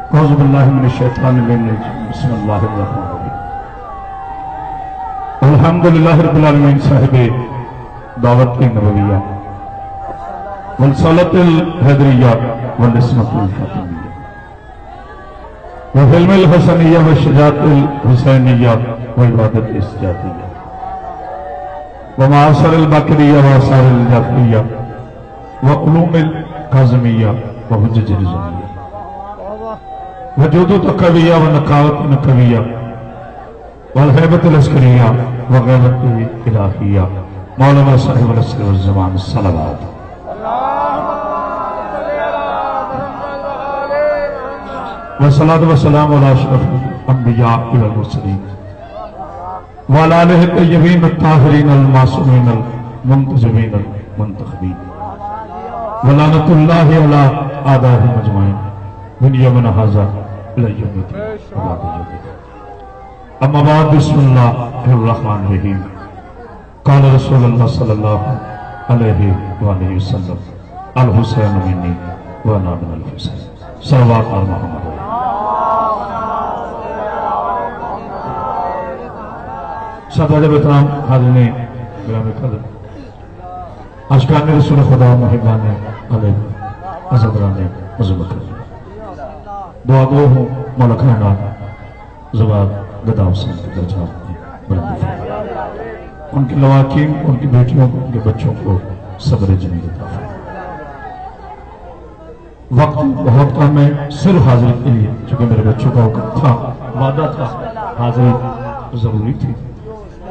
اعوذ باللہ من الشیطان الرجیم بسم اللہ الرحمن الرحیم الحمدللہ رب العالمین صاحب دعوت نبویہ والصلاة الحیدریہ والعصمت الفاطمیہ وحلم الحسنیہ والشجاعت الحسینیہ وعبادت السجادیہ ومعاصر البکریہ وآثار الجعفریہ وعلوم القاظمیہ وحجج الرزمیہ وجود تقویہ ونقاوت نقویہ والحیبت العسکریہ وغیرت الہیہ مولانا صاحب العصر والزمان الصلوات والصلاة والسلام على اشرف الانبیاء والمرسلین وعلى آلہ الطیبین الطاہرین المعصومین المنتجبین المنتخبین ولعنۃ اللہ علی اعدائهم اجمعین من یومنا ھذا الی یوم الدین وبعد یوم الدین اما بعد بسم اللہ الرحمن الرحیم قال رسول اللہ صلی اللہ علیہ وآلہ وسلم الحسین منی وانا من الحسین صلوات علی محمد سادہ احترام حاضرین گرامی قدر اشکان رسول خدا محبان علیہ حضران مذمت دعا گو ہوں مولا کائنات زباد گدا حسین کے درجات میں بلندی فرمائے ان کی لواکین ان کی بیٹیوں کو ان کے بچوں کو صبر جمیل عطا فرمائے وقت بہت کم ہے صرف حاضری کے لیے چونکہ میرے بچوں کا حکم تھا وعدہ تھا حاضری ضروری تھی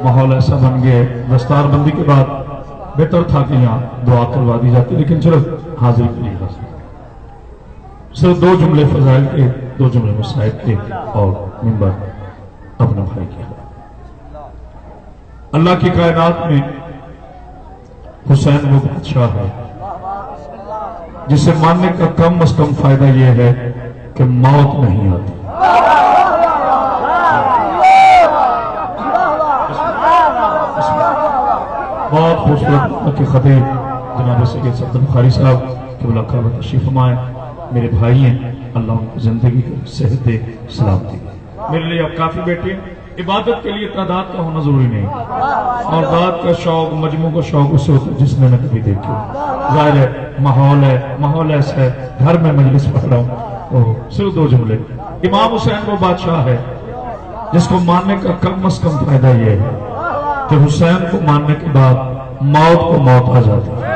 ماحول ایسا بن گیا دستار بندی کے بعد بہتر تھا کہ یہاں دعا کروا دی جاتی لیکن صرف حاضری کے لیے حاضر صرف دو جملے فضائل کے دو جملے مسائل کے اور منبر اپنا بھائی کیا اللہ کی کائنات میں حسین وہ بادشاہ ہے جسے ماننے کا کم از کم فائدہ یہ ہے کہ موت نہیں آتی بہت خوبصورت کے خطیب جناب سید صدر بخاری صاحب کی ملاقات میں تشریف فرمائے میرے بھائی ہیں اللہ ان کی زندگی کو صحت دے سلامتی میرے لیے اب کافی بیٹے عبادت کے لیے تعداد کا ہونا ضروری نہیں اور ذات کا شوق مجموع کا شوق اسے ہوتا ہے جس نے نہ کبھی دیکھے ظاہر ہے ماحول ایسا ہے گھر میں مجلس پڑھ رہا ہوں صرف دو جملے امام حسین وہ بادشاہ ہے جس کو ماننے کا کم از کم فائدہ یہ ہے کہ حسین کو ماننے کے بعد موت کو موت آ جاتی ہے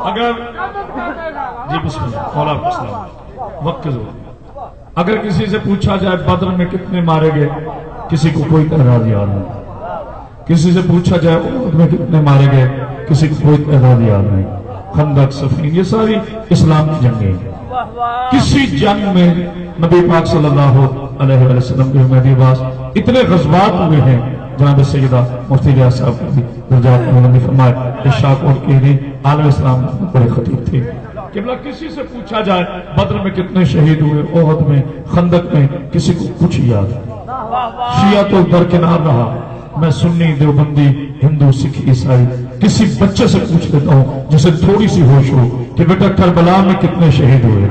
اگر جی بسم اللہ وقت کے ضرور اگر کسی سے پوچھا جائے بدر میں کتنے مارے گئے کسی کو کوئی تعداد یاد نہیں کسی سے پوچھا جائے احد میں کتنے مارے گئے کسی کو کوئی تعداد یاد نہیں خندق صفین یہ ساری اسلام کی جنگیں کسی جنگ میں نبی پاک صلی اللہ علیہ وسلم کے مہدی عباس اتنے غزوات ہوئے ہیں جناب سیدہ مفتی ریاض صاحب کی بھی درجات بلندی فرمائے اشاق اور کہنی عالم اسلام بڑے خطیب تھے قبلہ کسی سے پوچھا جائے بدر میں کتنے شہید ہوئے احد میں خندق میں کسی کو کچھ یاد شیعہ تو درکنار رہا میں سنی دیوبندی ہندو سکھ عیسائی کسی بچے سے پوچھ لیتا ہوں جسے تھوڑی سی ہوش ہو کہ بیٹا کربلا میں کتنے شہید ہوئے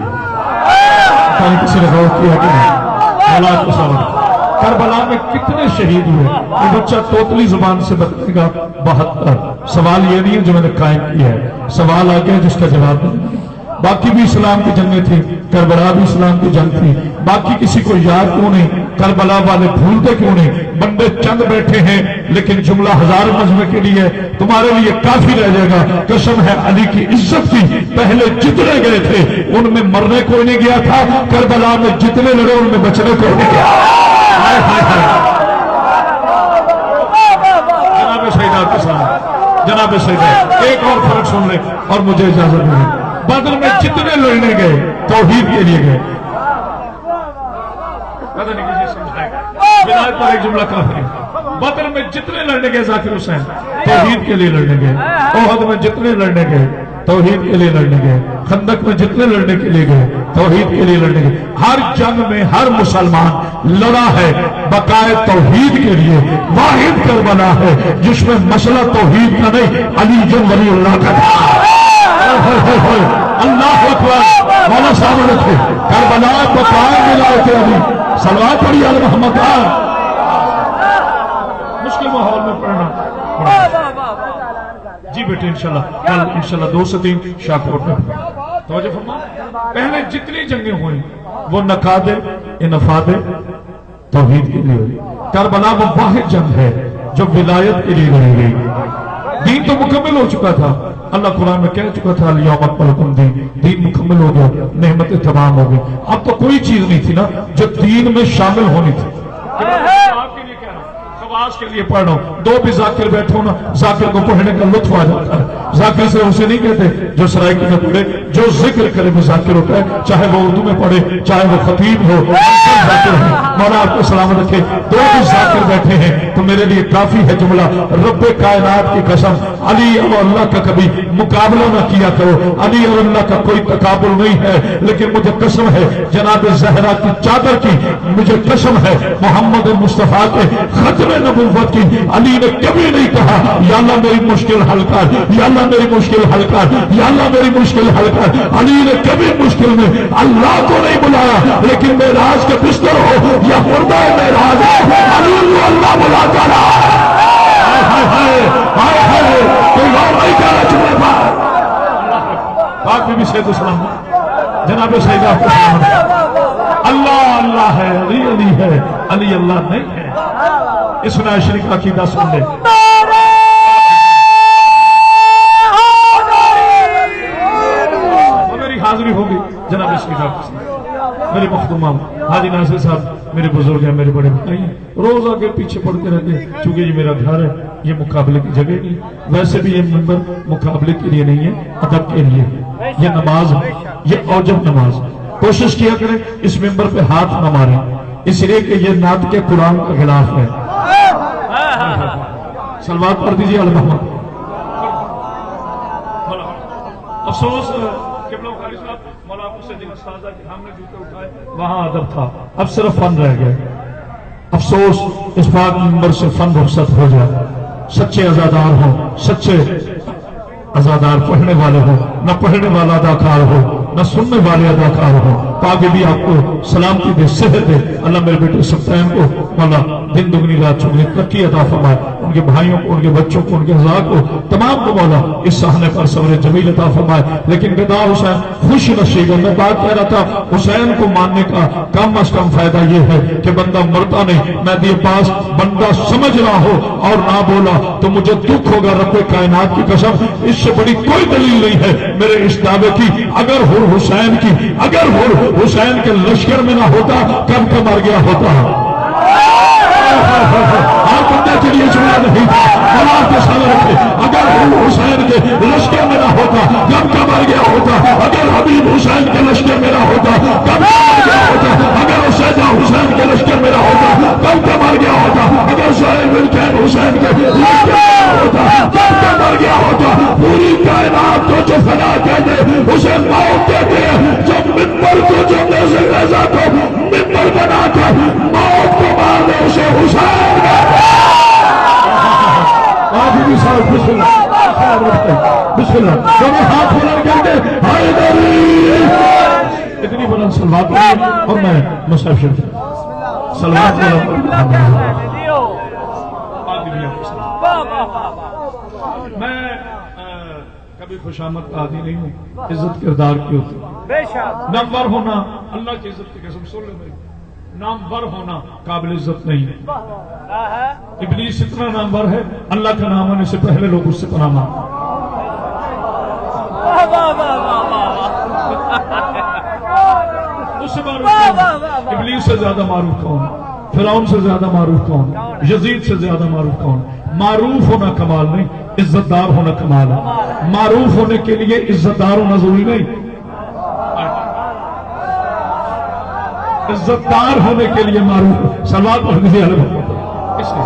کسی نے غور کیا کہ نہیں کربلا میں کتنے شہید ہوئے یہ بچہ توتلی زبان سے بتائے گا 72 سوال یہ نہیں ہے جو میں نے قائم کیا ہے سوال آ گیا جس کا جواب نہیں باقی بھی اسلام کی جنگیں تھیں کربلا بھی اسلام کی جنگ تھی باقی کسی کو یاد کیوں نہیں کربلا والے بھولتے کیوں نہیں بندے چند بیٹھے ہیں لیکن جملہ ہزار مجمع کے لیے تمہارے لیے کافی رہ جائے گا قسم ہے علی کی عزت کی پہلے جتنے گئے تھے ان میں مرنے کوئی نہیں گیا تھا کربلا میں جتنے لڑے ان میں بچنے کوئی نہیں گیا جناب سیدہ کے ساتھ جناب سیدہ ایک اور فرق سن لیں اور مجھے اجازت دیں بدر میں جتنے لڑنے گئے توحید کے لیے گئے پتہ نہیں کسی سمجھائے گا بدایت پر ایک جملہ کافی ہے بدر میں جتنے لڑنے گئے ذاکر حسین توحید کے لیے لڑنے گئے احد میں جتنے لڑنے گئے توحید کے لیے لڑنے گئے، خندق میں جتنے لڑنے کے لیے گئے توحید کے لیے لڑنے گئے. ہر جنگ میں ہر مسلمان لڑا ہے بقائے توحید کے لیے. واحد کربلا ہے جس میں مسئلہ توحید کا نہیں علی جن ولی اللہ کا تھا. اللہ اکبر. مولا صاحب رکھے کربلا بقائے ولایت علی. صلوات پڑھی علی محمد. مشکل ماحول میں پڑھنا. جی بیٹے انشاءاللہ کل انشاءاللہ 2 سے 3 شاہکوٹ میں توجہ فرما. پہلے جتنی جنگیں ہوئی وہ نقاد انفاد توحید کے لیے ہوئی. کربلا وہ واحد جنگ ہے جو ولایت کے لیے لڑی گئی. دین تو مکمل ہو چکا تھا. اللہ قرآن میں کہہ چکا تھا الیوم اکملت لکم دین مکمل ہو گیا، نعمتیں تمام ہو گئی. اب تو کوئی چیز نہیں تھی نا جو دین میں شامل ہونی تھی. آپ کے لیے کہہ رہا ہوں، خواص کے لیے پڑھ رہا ہوں. 2 بھی ذاکر بیٹھے ہو نا، ذاکر کو پڑھنے کا لطف آ جاتا ہے. ذاکر سے اسے نہیں کہتے جو سرائکی میں پڑھے، جو ذکر کرے وہ ذاکر ہوتا ہے، چاہے وہ اردو میں پڑھے چاہے وہ خطیب ہو. مولا آپ کو سلامت رکھے. 2 بھی ذاکر بیٹھے ہیں تو میرے لیے کافی ہے جملہ رب کائنات کی قسم علی اور اللہ کا کبھی مقابلہ نہ کیا کرو. علی اور اللہ کا کوئی تقابل نہیں ہے، لیکن مجھے قسم ہے جناب زہرا کی چادر کی، مجھے قسم ہے محمد مصطفیٰ کے ختم نبوت کی. علی نے کبھی نہیں کہا یا اللہ میری مشکل حل کر، یا اللہ میری مشکل حل کر، یا اللہ میری مشکل حل کر. علی نے کبھی مشکل میں اللہ کو نہیں بلایا، لیکن معراج کے بستر ہو یا مردہ معراج ہو علی کو اللہ بلاتا رہا. کوئی غور نہیں کر رہا چکے پاس پاک بھی سید السلام جناب سیدہ کو سلام. اللہ اللہ ہے، علی علی ہے، علی اللہ نہیں ہے. اس نائے شریف عقیدہ سن لے. میری حاضری ہوگی جناب سیدہ کو سلام. میرے مخدومہ حاجی ناصر صاحب میرے بزرگ ہیں، میرے بڑے بھائی ہیں، روز آگے پیچھے پڑھتے رہتے ہیں. چونکہ یہ میرا گھر ہے، یہ مقابلے کی جگہ نہیں. ویسے بھی یہ منبر مقابلے کے لیے نہیں ہے، ادب کے لیے. یہ نماز یہ اوجب نماز. کوشش کیا کریں اس منبر پہ ہاتھ نہ ماریں، اس لیے کہ یہ نعت کے قرآن کا خلاف ہے. صلوات پڑھ دیجیے علی محمد. افسوس قبلہ قاری صاحب مولا حسین جی استاذہ کہ ہم نے جوتے اٹھائے وہاں ادب تھا، اب صرف فن رہ گئے. افسوس اس پاک منبر سے فن رخصت ہو جائے. سچے عزادار ہوں، سچے عزادار پڑھنے والے ہوں، نہ پڑھنے والا اداکار ہو نہ سننے والے اداکار ہو. پاک بھی آپ کو سلامتی دے، صحت دے. اللہ میرے بیٹے سبتین کو مولا دن دگنی رات چگنی ترقی عطا فرمائے. ان کے بھائیوں کو، ان کے بچوں کو، ان کے ازواج کو، تمام کو مولا اس صحنے پر صبر جمیل عطا فرمائے. لیکن بیدا حسین خوش نصیب ہے. میں بات کہہ رہا تھا حسین کو ماننے کا کم از کم فائدہ یہ ہے کہ بندہ مرتا نہیں. میں دیے پاس بندہ سمجھ رہا ہو اور نہ بولا تو مجھے دکھ ہوگا رب کائنات کی قسم. اس سے بڑی کوئی دلیل نہیں ہے میرے اس دعوے کی. اگر ہو حسین کی، اگر ہو حسین کے لشکر میں نہ ہوتا کب کا مر گیا ہوتا. ہر بندے کے لیے جملہ نہیں تھا. اللہ کے سامنے رکھے اگر حسین کے لشکر میں نہ ہوتا کب کا مر گیا ہوتا. اگر حبیب حسین کے لشکر میں نہ ہوتا کب کا مر گیا ہوتا. اگر سیدہ حسین کے لشکر میں نہ ہوتا کب کا مر گیا ہوتا. اگر سہیل بن قین حسین کے لشکر میں نہ ہوتا کب کا مر گیا ہوتا. پوری کائنات کو جو فنا کہتے اسے موت کہتے ہیں. جب منبر کو جو نیزے نیزہ کو منبر بنا کر موت کو مار دے اسے حسین بسم اللہ دونوں ہاتھ بلند کر کے حیدری اتنی بلند سلوات اور میں مصحف شریف سلوات میں کبھی خوشامد کا عادی نہیں ہوں. عزت کردار کی ہوتی. نامور ہونا اللہ کی عزت کی قسم سن لے میری، نامور ہونا قابل عزت نہیں. ابلیس اتنا نامور ہے اللہ کا نام آنے سے پہلے لوگ اس سے پناہ مانگتے. اس سے معروف ابلیس سے زیادہ معروف کون؟ فرعون سے زیادہ معروف کون؟ یزید سے زیادہ معروف کون؟ معروف ہونا کمال نہیں، عزت دار ہونا کمال ہے. معروف ہونے کے لیے عزت دار ہونا ضروری نہیں. عزت دار ہونے کے لیے معروف سلوات پڑھ دیجیے. اس لیے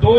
2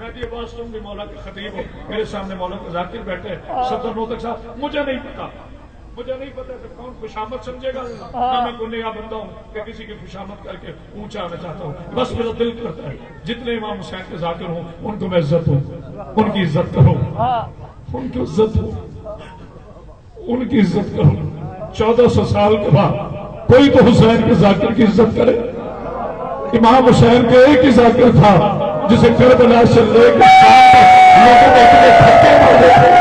مہدی عباس تم بھی مولا کے خطیب ہو، میرے سامنے مولا کے ذاکر بیٹھے، صدر نوتک صاحب، مجھے نہیں پتا کہ کون خوشامد سمجھے گا، نہ میں کوئی نیا بندہ ہوں کہ کسی کی خوشامد کر کے اونچا آنا چاہتا ہوں، بس میرا دل کرتا ہے جتنے امام حسین کے ذاکر ہوں ان کو میں عزت ہوں، ان کی عزت کروں، ان کی عزت ہوں، ان کی عزت کروں۔ 1400 سال کے بعد کوئی تو حسین کے ذاکر کی عزت کرے۔ امام حسین کے ایک ہی ذاکر تھا جسے کربلا سے لے کے شام تک لوگوں نے اتنے دھکے مارے تھے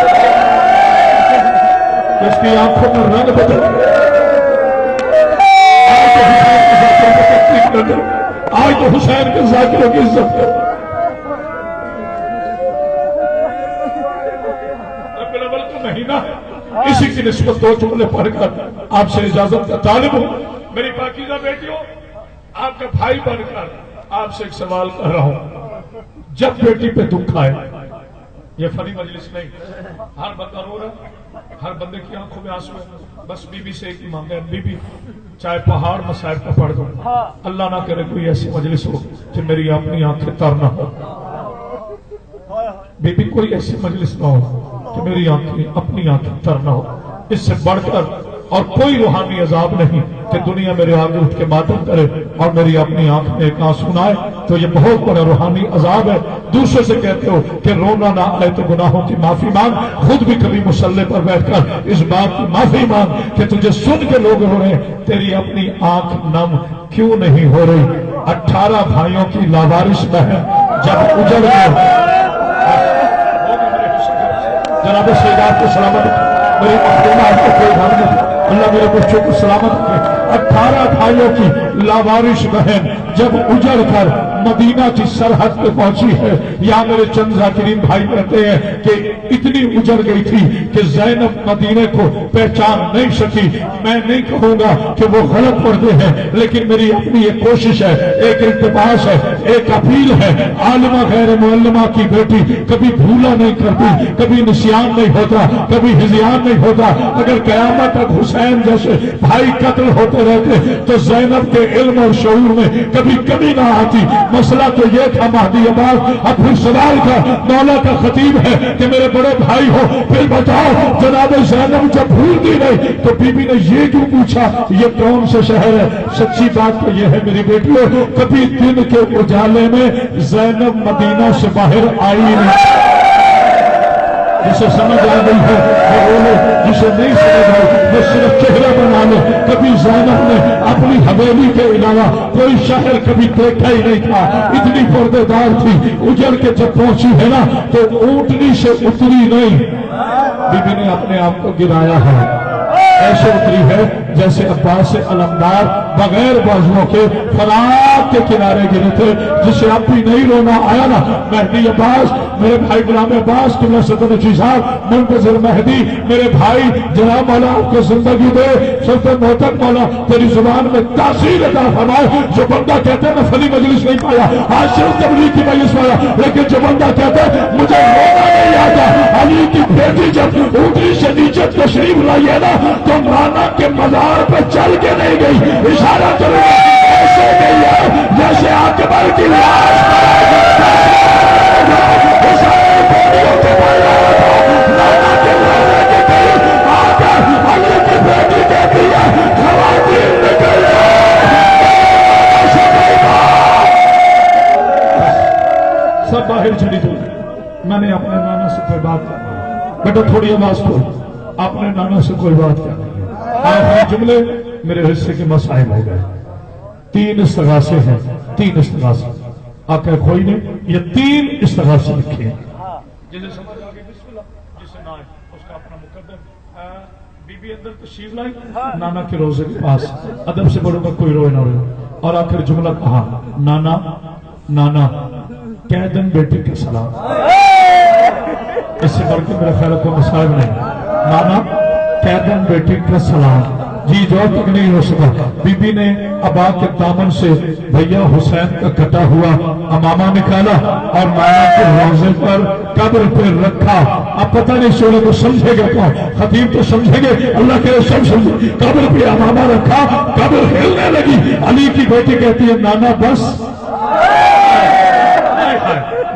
اس کی آنکھوں میں رنگ بدل گیا۔ آج تو حسین کے ذاکروں کی عزت کرو۔ رب الاول کا مہینہ ہے، اسی کی نسبت دو جملے پڑھ کر آپ سے اجازت کا طالب ہوں۔ میری پاکیزہ بیٹیوں، آپ کا بھائی بن کر آپ سے ایک سوال کر رہا ہوں۔ جب بیٹی پہ دکھ آئے، یہ فنی مجلس نہیں، ہر بندہ رو رہا، ہر بندے کی آنکھوں میں آنسو ہے، بس بی بی سے ایک ہی مانگا ہے، بی بی چاہے پہاڑ مسائب کا پڑھ دو، اللہ نہ کرے کوئی ایسی مجلس ہو کہ میری اپنی آنکھیں تر نہ ہو، بی بی کوئی ایسی مجلس نہ ہو کہ میری آنکھیں اپنی آنکھیں تر نہ ہو۔ اس سے بڑھ کر اور کوئی روحانی عذاب نہیں کہ دنیا میرے آگے اٹھ کے ماتم کرے اور میری اپنی آنکھ میں ایک آنسو نہ آئے، تو یہ بہت بڑا روحانی عذاب ہے۔ دوسرے سے کہتے ہو کہ رونا نہ آئے تو گناہوں کی معافی مانگ، خود بھی کبھی مصلے پر بیٹھ کر اس بات کی معافی مانگ کہ تجھے سن کے لوگ رو رہے ہیں، تیری اپنی آنکھ نم کیوں نہیں ہو رہی؟ 18 بھائیوں کی لاوارث بہن جب اجڑ گئے، جناب سیدات کو سلامت، میری مخدومات کو کوئی غم نہیں، اللہ میرے بچوں کو سلامت رکھے۔ 18 بھائیوں کی لاوارث بہن جب اجڑ کر مدینہ کی سرحد پہ پہنچی ہے، یہاں میرے چند ذاکرین بھائی کہتے ہیں کہ اتنی اجڑ گئی تھی کہ زینب مدینے کو پہچان نہیں سکی۔ میں نہیں کہوں گا کہ وہ غلط پڑھتے ہیں، لیکن میری اپنی ایک کوشش ہے، ایک التماس ہے، ایک اپیل ہے، عالمہ غیر معلمہ کی بیٹی کبھی بھولا نہیں کرتی، کبھی نسیان نہیں ہوتا، کبھی ہذیان نہیں ہوتا۔ اگر قیامت تک حسین جیسے بھائی قتل ہوتے رہتے تو زینب کے علم اور شعور میں کبھی کمی نہ آتی۔ مسئلہ تو یہ تھا مہدی عباس، اب پھر سوال کا مولا کا خطیب ہے کہ میرے بڑے بھائی ہو، پھر بتاؤ جناب زینب جب بھولتی نہیں تو بی بی نے یہ کیوں پوچھا یہ کون سے شہر ہے؟ سچی بات تو یہ ہے میری بیٹیوں، کبھی دن کے اجالے میں زینب مدینہ سے باہر آئی نہیں۔ جسے سمجھ آ گئی ہے وہ بولے، جسے نہیں سمجھ آئی وہ صرف چہرہ بنا لے۔ کبھی زینب نے اپنی حویلی کے علاوہ کوئی شہر کبھی دیکھا ہی نہیں تھا، اتنی پردے دار تھی۔ اجڑ کے جب پہنچی ہے نا تو اونٹنی سے اتری نہیں، بی بی نے اپنے آپ کو گرایا ہے، ایسے اتری ہے جیسے عباس علمدار بغیر بازوؤں کے فرات کے کنارے گرے تھے، جسے اب بھی نہیں رونا آیا نا۔ مہدی عباس، میرے بھائی غلام عباس قبلہ سلطنت نشی صاحب، منتظر مہدی، میرے بھائی جناب مولا آپ کو زندگی دے، سلطن محترم مولا تیری زبان میں تاثیر عطا فرمائے۔ جو بندہ کہتے ہیں میں فنی مجلس نہیں پایا، آج صرف تبلیغ کی مجلس پایا، لیکن جو بندہ کہتے ہیں مجھے رونا نہیں آتا، علی کی بیٹی جب اونٹنی سے نیچے تشریف لائی ہے نا تو نانا کے مزار پہ چل کے نہیں گئی، اشارہ کرو ایسے گئی ہے جیسے اکبر کی لاش نانا کے لانے کے قریب آ کر علی کی بیٹی کہتی ہے خواتین نکل سب باہر چلی تو میں نے اپنے نانا سے کوئی بات کرنا، بیٹا تھوڑی آواز کھول، اپنے نانا سے کوئی بات کرنا۔ آخری جملے میرے حصے کے مسائل ہو گئے، 3 استغاثے ہیں، 3 استغاثے آقا کھوئی نے یہ 3 استغاثے لکھے ہیں، جسے سمجھ آگے بسم اللہ، جسے نہ آئے اس کا اپنا مقدم۔ بی بی اندر تشریف لائی نانا کے روزے کے پاس، ادب سے بولوں گا کوئی روئے نہ روئے، اور آخر جملہ کہا نانا نانا کہہ دن بیٹی کے سلام۔ اس سے بڑھ کے میرا خیال کو مسائل نہیں، نانا کہہ دن بیٹی کا سلام۔ جی جو تک نہیں ہو سکا، بی بی نے ابا کے دامن سے بھیا حسین کا کٹا ہوا امامہ نکالا اور نانا کے روزے پر قبر پہ رکھا۔ اب پتہ نہیں سونے کو سمجھے گا کون، خطیب تو سمجھے گے، اللہ کے سب سمجھے، قبر پہ امامہ رکھا، قبر ہلنے لگی۔ علی کی بیٹی کہتی ہے نانا بس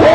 2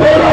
13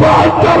72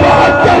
72